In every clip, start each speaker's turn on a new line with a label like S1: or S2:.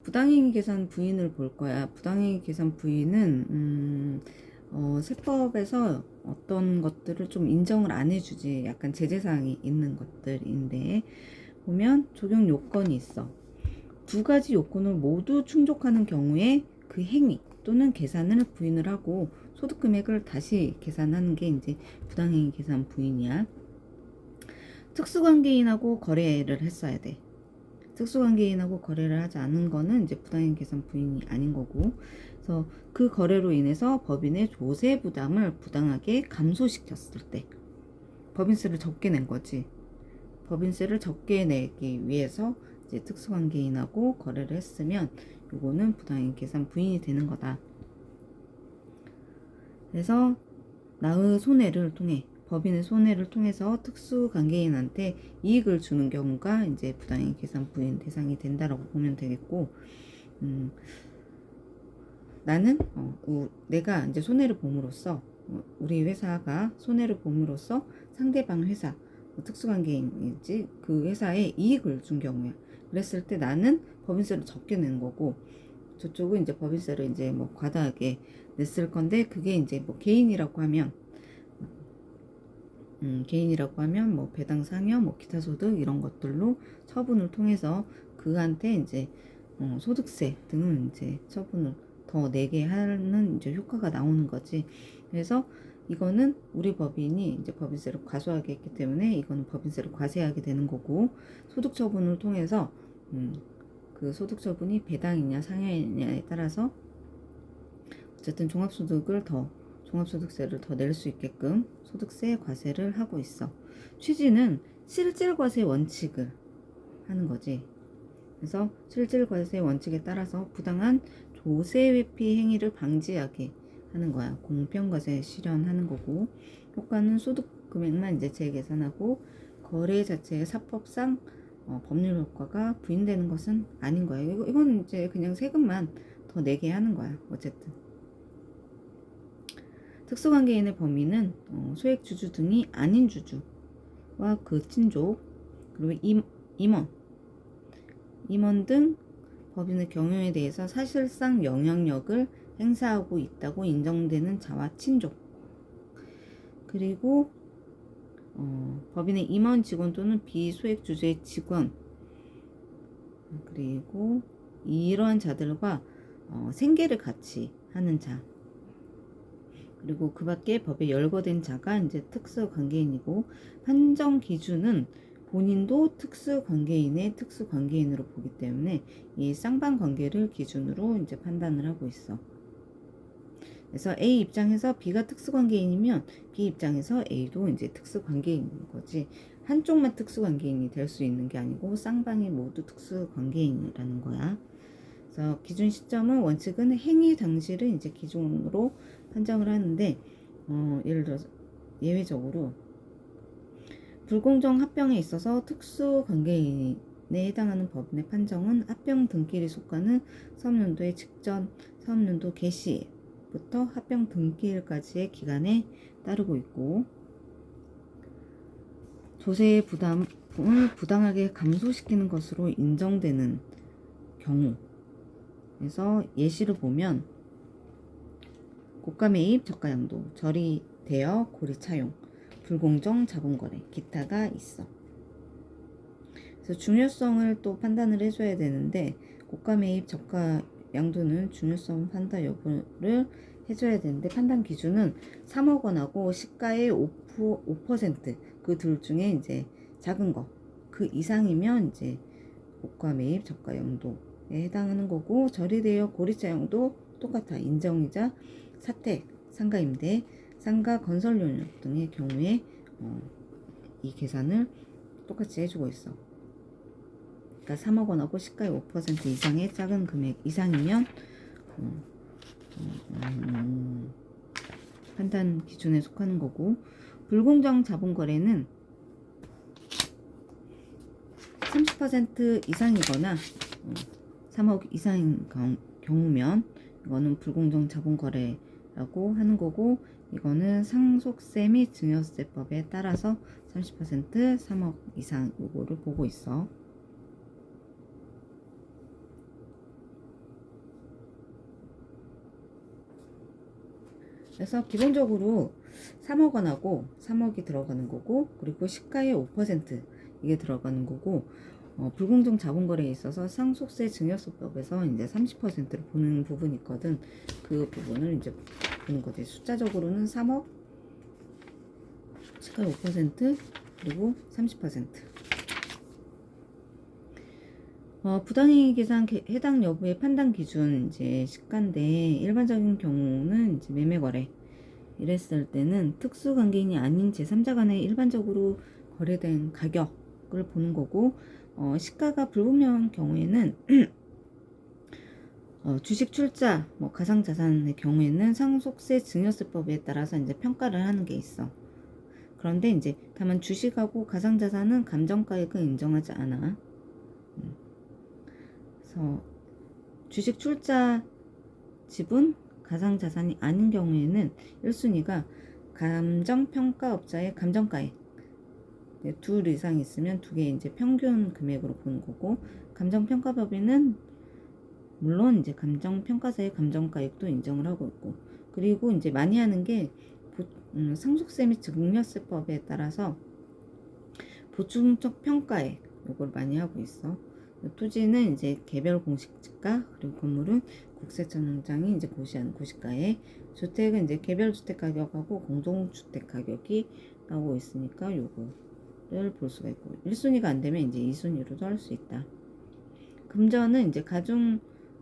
S1: 부당행위 계산 부인을 볼 거야. 부당행위 계산 부인은 세법에서 어떤 것들을 좀 인정을 안 해주지. 약간 제재사항이 있는 것들인데, 보면 적용 요건이 있어. 두 가지 요건을 모두 충족하는 경우에 그 행위 또는 계산을 부인을 하고 소득 금액을 다시 계산하는 게 이제 부당행위 계산 부인이야. 특수관계인하고 거래를 했어야 돼. 특수관계인하고 거래를 하지 않은 거는 이제 부당행위 계산 부인이 아닌 거고, 그래서 그 거래로 인해서 법인의 조세 부담을 부당하게 감소시켰을 때 법인세를 적게 낸 거지. 법인세를 적게 내기 위해서 이제 특수관계인하고 거래를 했으면 요거는 부당행위 계산 부인이 되는 거다. 그래서 나의 손해를 통해 법인의 손해를 통해서 특수관계인한테 이익을 주는 경우가 이제 부당행위 계산 부인 대상이 된다라고 보면 되겠고, 나는 내가 이제 손해를 봄으로써 우리 회사가 손해를 봄으로써 상대방 회사 특수관계인이지 그 회사에 이익을 준 경우야. 그랬을 때 나는 법인세를 적게 낸 거고, 저쪽은 이제 법인세를 이제 뭐 과다하게 냈을 건데, 그게 이제 뭐 개인이라고 하면 뭐 배당 상여 뭐 기타 소득 이런 것들로 처분을 통해서 그한테 이제 소득세 등은 이제 처분을 더 내게 하는 이제 효과가 나오는 거지. 그래서 이거는 우리 법인이 이제 법인세를 과소하게 했기 때문에 이거는 법인세를 과세하게 되는 거고, 소득 처분을 통해서 그 소득 처분이 배당이냐 상여이냐에 따라서 어쨌든 종합소득세를 더 낼 수 있게끔 소득세 과세를 하고 있어. 취지는 실질과세 원칙을 하는 거지. 그래서 실질과세 원칙에 따라서 부당한 조세 회피 행위를 방지하게 하는 거야. 공평과세 실현하는 거고, 효과는 소득 금액만 이제 재계산하고 거래 자체의 사법상 법률 효과가 부인되는 것은 아닌 거야. 이건 이제 그냥 세금만 더 내게 하는 거야. 어쨌든. 특수관계인의 범위는 소액주주 등이 아닌 주주와 그 친족, 그리고 임원 등 법인의 경영에 대해서 사실상 영향력을 행사하고 있다고 인정되는 자와 친족, 그리고 법인의 임원 직원 또는 비소액주주의 직원, 그리고 이러한 자들과 생계를 같이 하는 자, 그리고 그 밖에 법에 열거된 자가 이제 특수관계인이고, 판정 기준은 본인도 특수관계인으로 보기 때문에 이 쌍방관계를 기준으로 이제 판단을 하고 있어. 그래서 A 입장에서 B가 특수관계인이면 B 입장에서 A도 이제 특수관계인인 거지. 한쪽만 특수관계인이 될 수 있는 게 아니고 쌍방이 모두 특수관계인이라는 거야. 그래서 기준 시점은 원칙은 행위 당시를 이제 기준으로 판정을 하는데, 예를 들어서 예외적으로 불공정 합병에 있어서 특수관계인에 해당하는 법인의 판정은 합병 등기일이 속하는 사업연도의 직전 사업연도 개시부터 합병 등기일까지의 기간에 따르고 있고, 조세의 부담을 부당하게 감소시키는 것으로 인정되는 경우, 그래서 예시를 보면 고가 매입, 저가 양도, 절이 대여, 고리 차용, 불공정 자본거래, 기타가 있어. 그래서 중요성을 또 판단을 해줘야 되는데, 고가 매입, 저가 양도는 중요성 판단 여부를 해줘야 되는데, 판단 기준은 3억 원하고 시가의 5%, 그 둘 중에 이제 작은 거, 그 이상이면 이제 고가 매입, 저가 양도에 해당하는 거고, 절이 대여, 고리 차용도 똑같아. 인정이자, 사택, 상가임대, 상가 건설료율 등의 경우에 이 계산을 똑같이 해주고 있어. 그러니까 3억 원하고 시가의 5% 이상의 작은 금액 이상이면 판단 기준에 속하는 거고, 불공정 자본거래는 30% 이상이거나 3억 이상인 경우면 이거는 불공정 자본거래라고 하는 거고, 이거는 상속세 및 증여세법에 따라서 30% 3억 이상 요거를 보고 있어. 그래서 기본적으로 3억 원하고 3억이 들어가는 거고, 그리고 시가의 5% 이게 들어가는 거고, 불공정 자본거래에 있어서 상속세 증여세법에서 이제 30%를 보는 부분이 있거든. 그 부분을 이제 보는 거지. 숫자적으로는 3억, 시가의 5%, 그리고 30%. 부당이익 계산 해당 여부의 판단 기준 이제 시가인데, 일반적인 경우는 이제 매매 거래 이랬을 때는 특수관계인이 아닌 제3자 간에 일반적으로 거래된 가격을 보는 거고, 시가가 불분명한 경우에는 주식 출자, 뭐 가상자산의 경우에는 상속세 증여세법에 따라서 이제 평가를 하는 게 있어. 그런데 이제 다만 주식하고 가상자산은 감정가액은 인정하지 않아. 그래서 주식 출자 지분 가상자산이 아닌 경우에는 1순위가 감정평가업자의 감정가액, 둘 이상 있으면 두 개 이제 평균 금액으로 보는 거고, 감정평가법에는 물론 이제 감정평가사의 감정가액도 인정을 하고 있고, 그리고 이제 많이 하는 게 상속세 및 증여세법에 따라서 보충적 평가액 요걸 많이 하고 있어. 토지는 이제 개별 공시지가, 그리고 건물은 국세청장이 이제 고시하는 고시가에, 주택은 이제 개별 주택 가격하고 공동주택 가격이 나오고 있으니까 요거를 볼 수가 있고, 1순위가 안 되면 이제 2순위로도 할 수 있다. 금전은 이제 가중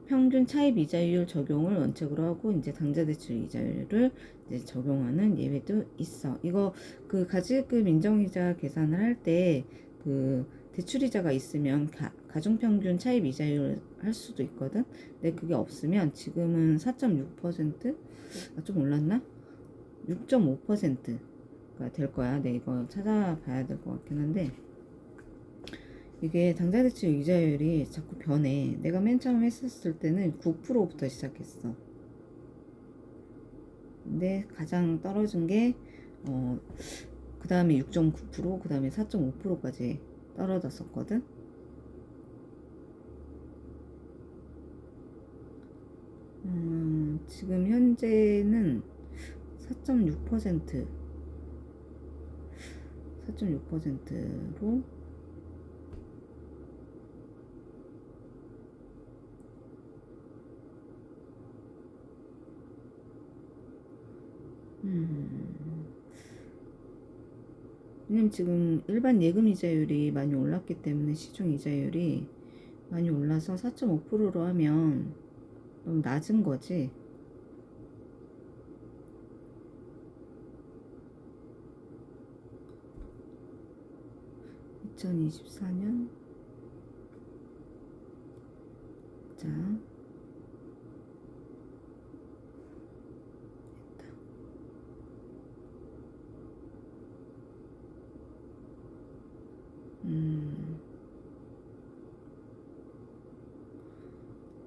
S1: 평균 차입 이자율 적용을 원칙으로 하고 이제 당좌 대출 이자율을 이제 적용하는 예외도 있어. 이거 그 가지급 인정이자 계산을 할 때 그 대출이자가 있으면 가중 평균 차입 이자율 할 수도 있거든. 근데 그게 없으면 지금은 4.6%? 좀 올랐나? 6.5%가 될 거야. 네, 이거 찾아봐야 될 것 같긴 한데, 이게 당좌대출 이자율이 자꾸 변해. 내가 맨 처음 했었을 때는 9%부터 시작했어. 근데 가장 떨어진 게 그 다음에 6.9%, 그 다음에 4.5%까지 떨어졌었거든. 지금 현재는 4.6%, 4.6%로 왜냐면 지금 일반 예금 이자율이 많이 올랐기 때문에 시중 이자율이 많이 올라서 4.5%로 하면 너무 낮은 거지. (2024년) 자,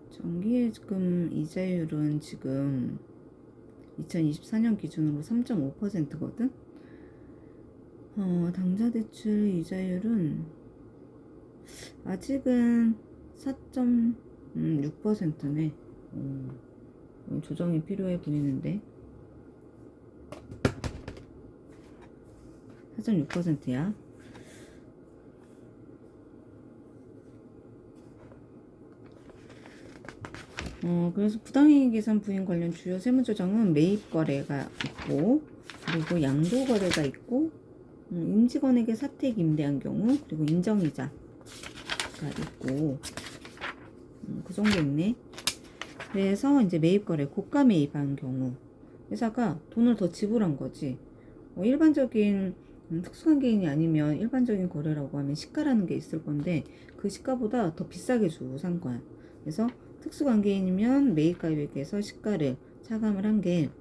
S1: 정기예금 이자율은 지금 2024년 기준으로 3.5%거든. 당좌대출 이자율은 아직은 4.6%네. 조정이 필요해 보이는데 4.6%야. 그래서 부당이익 계산 부인 관련 주요 세무조정은 매입 거래가 있고, 그리고 양도 거래가 있고, 임직원에게 사택 임대한 경우, 그리고 인정이자가 있고, 그 정도 있네. 그래서 이제 매입 거래, 고가 매입한 경우 회사가 돈을 더 지불한 거지. 일반적인 특수관계인이 아니면 일반적인 거래라고 하면 시가라는 게 있을 건데, 그 시가보다 더 비싸게 주고 산 거야. 그래서 특수관계인이면 매입가액에서 시가를 차감을 한 게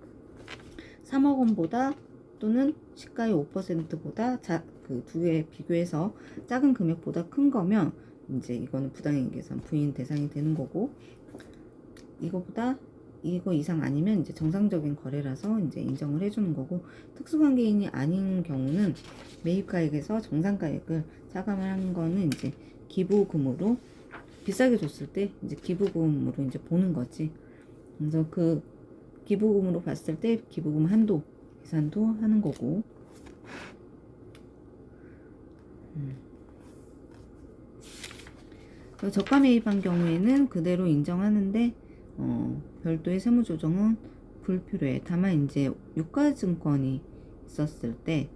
S1: 3억 원보다 또는 시가의 5%보다 그 두 개 비교해서 작은 금액보다 큰 거면 이제 이거는 부당이익 계산 부인 대상이 되는 거고, 이거보다 이거 이상 아니면 이제 정상적인 거래라서 이제 인정을 해주는 거고, 특수관계인이 아닌 경우는 매입가액에서 정상가액을 차감을 한 거는 이제 기부금으로 비싸게 줬을 때 이제 기부금으로 이제 보는 거지. 그래서 그 기부금으로 봤을 때 기부금 한도 계산도 하는 거고. 저가 매입한 경우에는 그대로 인정하는데 별도의 세무 조정은 불필요해. 다만 이제 유가증권이 있었을 때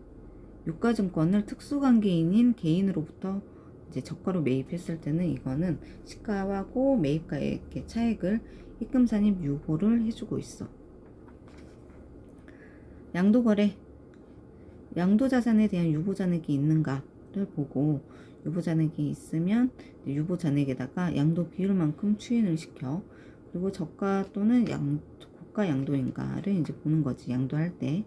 S1: 유가증권을 특수관계인인 개인으로부터 이제 저가로 매입했을 때는 이거는 시가하고 매입가의 차액을 입금산입 유보를 해주고 있어. 양도거래, 양도자산에 대한 유보잔액이 있는가를 보고 유보잔액이 있으면 유보잔액에다가 양도 비율만큼 추인을 시켜. 그리고 저가 또는 고가 양도인가를 이제 보는 거지. 양도할 때.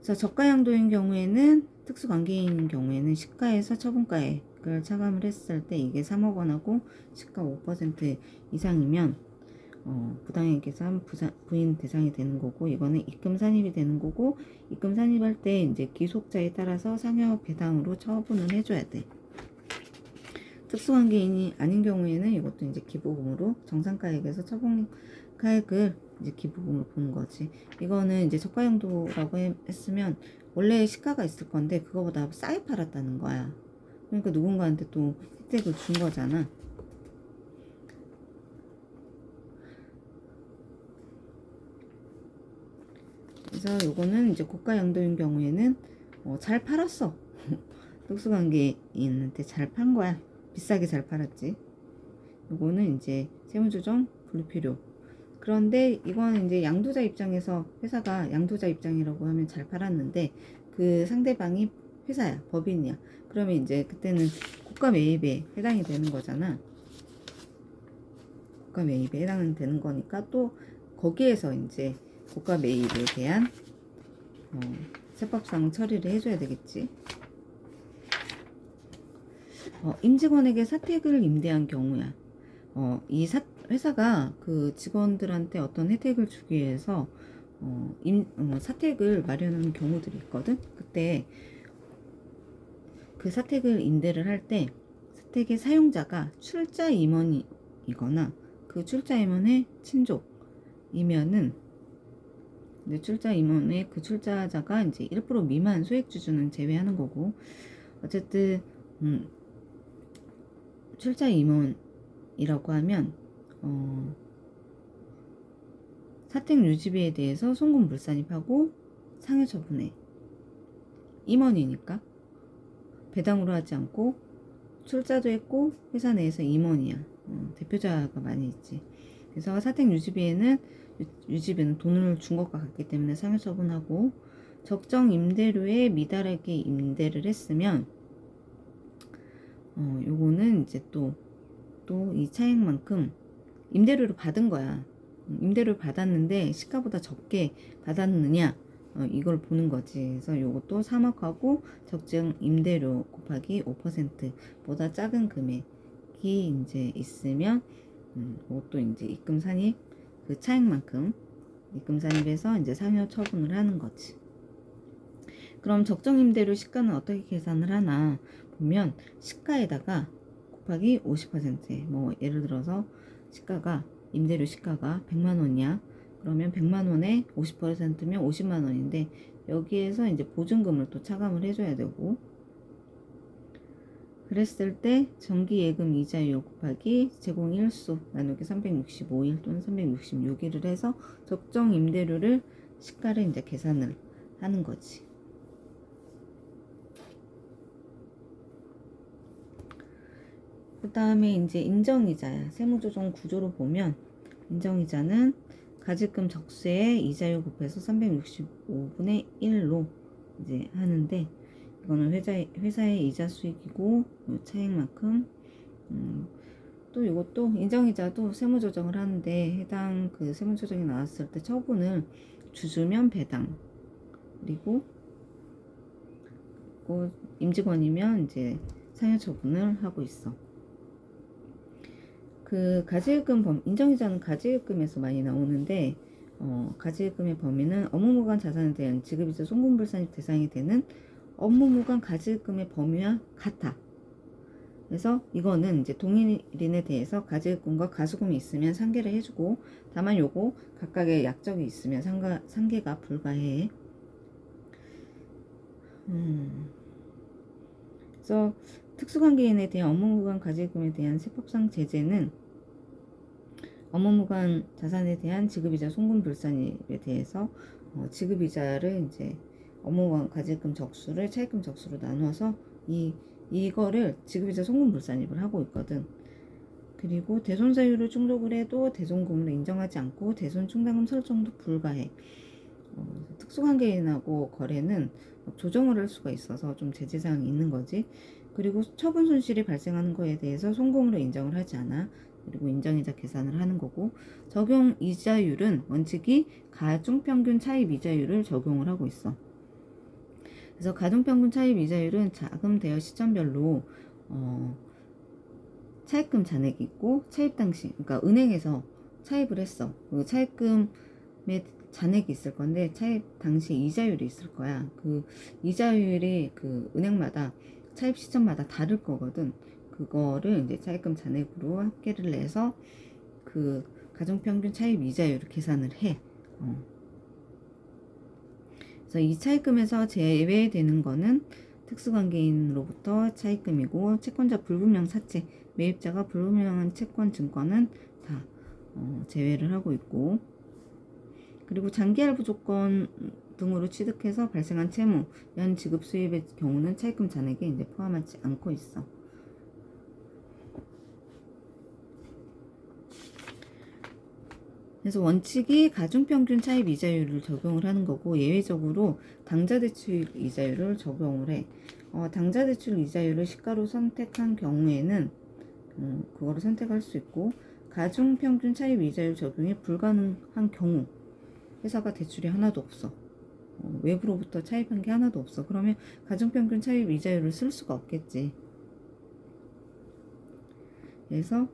S1: 그래서 저가 양도인 경우에는 특수관계인인 경우에는 시가에서 처분가액을 차감을 했을 때 이게 3억 원하고 시가 5% 이상이면 부당이익 계산 부인 대상이 되는 거고, 이거는 입금 산입이 되는 거고, 입금 산입할 때 이제 기속자에 따라서 상여 배당으로 처분을 해줘야 돼. 특수관계인이 아닌 경우에는 이것도 이제 기부금으로 정상가액에서 처분가액을 이제 기부금으로 보는 거지. 이거는 이제 저가용도라고 했으면 원래 시가가 있을 건데 그거보다 싸게 팔았다는 거야. 그러니까 누군가한테 또 혜택을 준 거잖아. 그래서 요거는 이제 고가 양도인 경우에는 잘 팔았어. 특수관계인한테 잘 판 거야. 비싸게 잘 팔았지. 요거는 이제 세무조정 불필요. 그런데 이거는 이제 양도자 입장에서 회사가 양도자 입장이라고 하면 잘 팔았는데 그 상대방이 회사야, 법인이야. 그러면 이제 그때는 고가 매입에 해당이 되는 거잖아. 고가 매입에 해당이 되는 거니까 또 거기에서 이제 고가 매입에 대한 세법상 처리를 해줘야 되겠지. 임직원에게 사택을 임대한 경우야. 회사가 그 직원들한테 어떤 혜택을 주기 위해서 사택을 마련하는 경우들이 있거든. 그때 그 사택을 임대를 할 때 사택의 사용자가 출자 임원이거나 그 출자 임원의 친족이면은 이제 출자 임원의 그 출자자가 이제 1% 미만 소액 주주는 제외하는 거고, 어쨌든 출자 임원이라고 하면 사택 유지비에 대해서 송금 불산입하고 상해 처분해. 임원이니까 배당으로 하지 않고 출자도 했고 회사 내에서 임원이야. 대표자가 많이 있지. 그래서 사택 유지비에는 돈을 준 것과 같기 때문에 상해 처분하고, 적정 임대료에 미달하게 임대를 했으면 요거는 이제 또 이 차액만큼 임대료를 받은 거야. 임대료를 받았는데 시가보다 적게 받았느냐, 이걸 보는 거지. 그래서 요것도 3억하고 적정 임대료 곱하기 5%보다 작은 금액이 이제 있으면 요것도 이제 입금 산입 그 차액만큼 입금 산입해서 이제 상여 처분을 하는 거지. 그럼 적정 임대료 시가는 어떻게 계산을 하나 보면, 시가에다가 곱하기 50%, 뭐 예를 들어서 임대료 시가가 100만 원이야. 그러면 100만 원에 50%면 50만 원인데 여기에서 이제 보증금을 또 차감을 해줘야 되고, 그랬을 때 정기예금 이자율 곱하기 제공일수 나누기 365일 또는 366일을 해서 적정 임대료를 시가를 이제 계산을 하는 거지. 그 다음에 이제 인정이자야. 세무조정 구조로 보면 인정이자는 가지금 적세의 이자율 곱해서 365분의 1로 이제 하는데, 이거는 회사의 이자 수익이고 요 차액만큼 또 이것도 인정이자도 세무조정을 하는데 해당 그 세무조정이 나왔을 때 처분을 주주면 배당, 그리고 임직원이면 이제 상여 처분을 하고 있어. 그 가지예금 인정이자는 가지예금에서 많이 나오는데 가지예금의 범위는 업무무관 자산에 대한 지급이자 송금불산입 대상이 되는 업무무관 가지예금의 범위와 같아. 그래서 이거는 이제 동일인에 대해서 가지금과 가수금이 있으면 상계를 해주고, 다만 요거 각각의 약정이 있으면 상계가 불가해. 그래서 특수관계인에 대한 업무무관 가지금에 대한 세법상 제재는 업무무관 자산에 대한 지급이자 송금불산일에 대해서 지급이자를 이제 업무무관 가지금 적수를 차입금 적수로 나눠서 이거를 지급이자 송금불산입을 하고 있거든. 그리고 대손사유를 충족을 해도 대손금으로 인정하지 않고 대손충당금 설정도 불가해. 특수관계인하고 거래는 조정을 할 수가 있어서 좀 제재사항이 있는 거지. 그리고 처분 손실이 발생하는 거에 대해서 송금으로 인정을 하지 않아. 그리고 인정이자 계산을 하는 거고, 적용 이자율은 원칙이 가중평균 차입 이자율을 적용을 하고 있어. 그래서 가중평균 차입 이자율은 자금 대여 시점별로 차입금 잔액이 있고, 차입 당시, 그러니까 은행에서 차입을 했어. 그 차입금의 잔액이 있을 건데 차입 당시 이자율이 있을 거야. 그 이자율이 그 은행마다 차입 시점마다 다를 거거든. 그거를 이제 차입금 잔액으로 합계를 내서 그 가중평균 차입 이자율을 계산을 해. 그래서 이 차입금에서 제외되는 거는 특수관계인으로부터 차입금이고, 채권자 불분명 사채, 매입자가 불분명한 채권 증권은 다 제외를 하고 있고, 그리고 장기할부 조건 등으로 취득해서 발생한 채무, 연 지급 수입의 경우는 차입금 잔액에 이제 포함하지 않고 있어. 그래서 원칙이 가중평균 차입 이자율을 적용을 하는 거고, 예외적으로 당좌대출 이자율을 적용을 해. 당좌대출 이자율을 시가로 선택한 경우에는 그거를 선택할 수 있고, 가중평균 차입 이자율 적용이 불가능한 경우, 회사가 대출이 하나도 없어. 외부로부터 차입한 게 하나도 없어. 그러면 가중평균 차입 이자율을 쓸 수가 없겠지. 그래서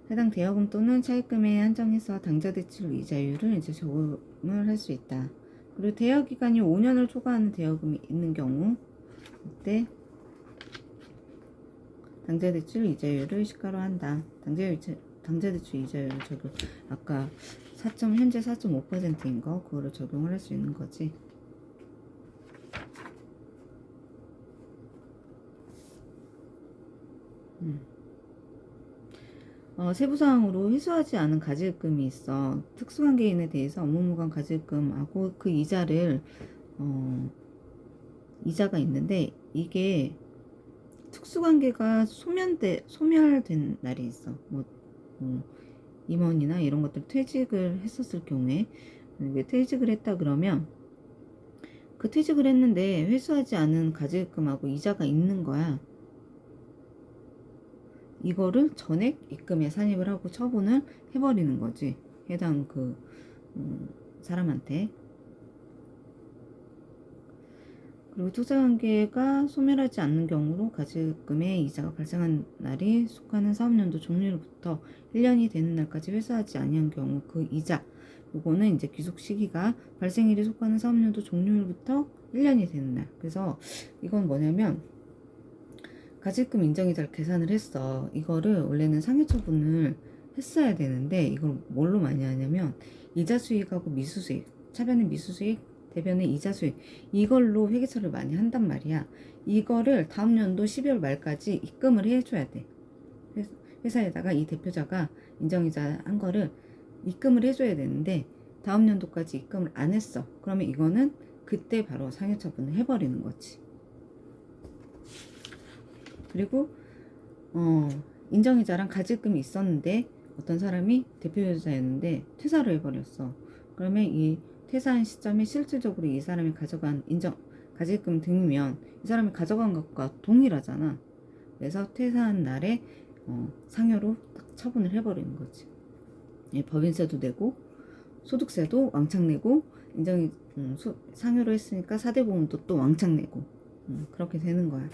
S1: 해당 대여금 또는 차입금에 한정해서 당좌대출 이자율을 이제 적용을 할 수 있다. 그리고 대여 기간이 5년을 초과하는 대여금이 있는 경우, 이때 당좌대출 이자율을 시가로 한다. 당좌대출 이자율을 적용. 아까 현재 4.5%인 거, 그거를 적용을 할 수 있는 거지. 세부사항으로 회수하지 않은 가지금이 있어. 특수관계인에 대해서 업무무관 가지금하고 그 이자를 이자가 있는데, 이게 특수관계가 소멸된 날이 있어. 임원이나 이런 것들 퇴직을 했었을 경우에, 왜 퇴직을 했다 그러면 그 퇴직을 했는데 회수하지 않은 가지금하고 이자가 있는 거야. 이거를 전액 입금에 산입을 하고 처분을 해버리는 거지. 해당 그 사람한테. 그리고 투자관계가 소멸하지 않는 경우로 가지금의 이자가 발생한 날이 속하는 사업연도 종료일부터 1년이 되는 날까지 회수하지 아니한 경우 그 이자, 요거는 이제 귀속 시기가 발생일이 속하는 사업연도 종료일부터 1년이 되는 날. 그래서 이건 뭐냐면 가지금 인정이자를 계산을 했어. 이거를 원래는 상해처분을 했어야 되는데 이걸 뭘로 많이 하냐면 이자 수익하고 미수 수익, 차변의 미수 수익, 대변의 이자 수익, 이걸로 회계처리를 많이 한단 말이야. 이거를 다음 연도 12월 말까지 입금을 해줘야 돼. 회사에다가 이 대표자가 인정이자 한 거를 입금을 해줘야 되는데 다음 연도까지 입금을 안 했어. 그러면 이거는 그때 바로 상해처분을 해버리는 거지. 그리고 인정이자랑 가지금이 있었는데 어떤 사람이 대표자였는데 퇴사를 해버렸어. 그러면 이 퇴사한 시점에 실질적으로 이 사람이 가져간 가지금 등이면 이 사람이 가져간 것과 동일하잖아. 그래서 퇴사한 날에 상여로 딱 처분을 해버리는 거지. 예, 법인세도 내고 소득세도 왕창 내고 상여로 했으니까 사대보험도 또 왕창 내고 그렇게 되는 거야.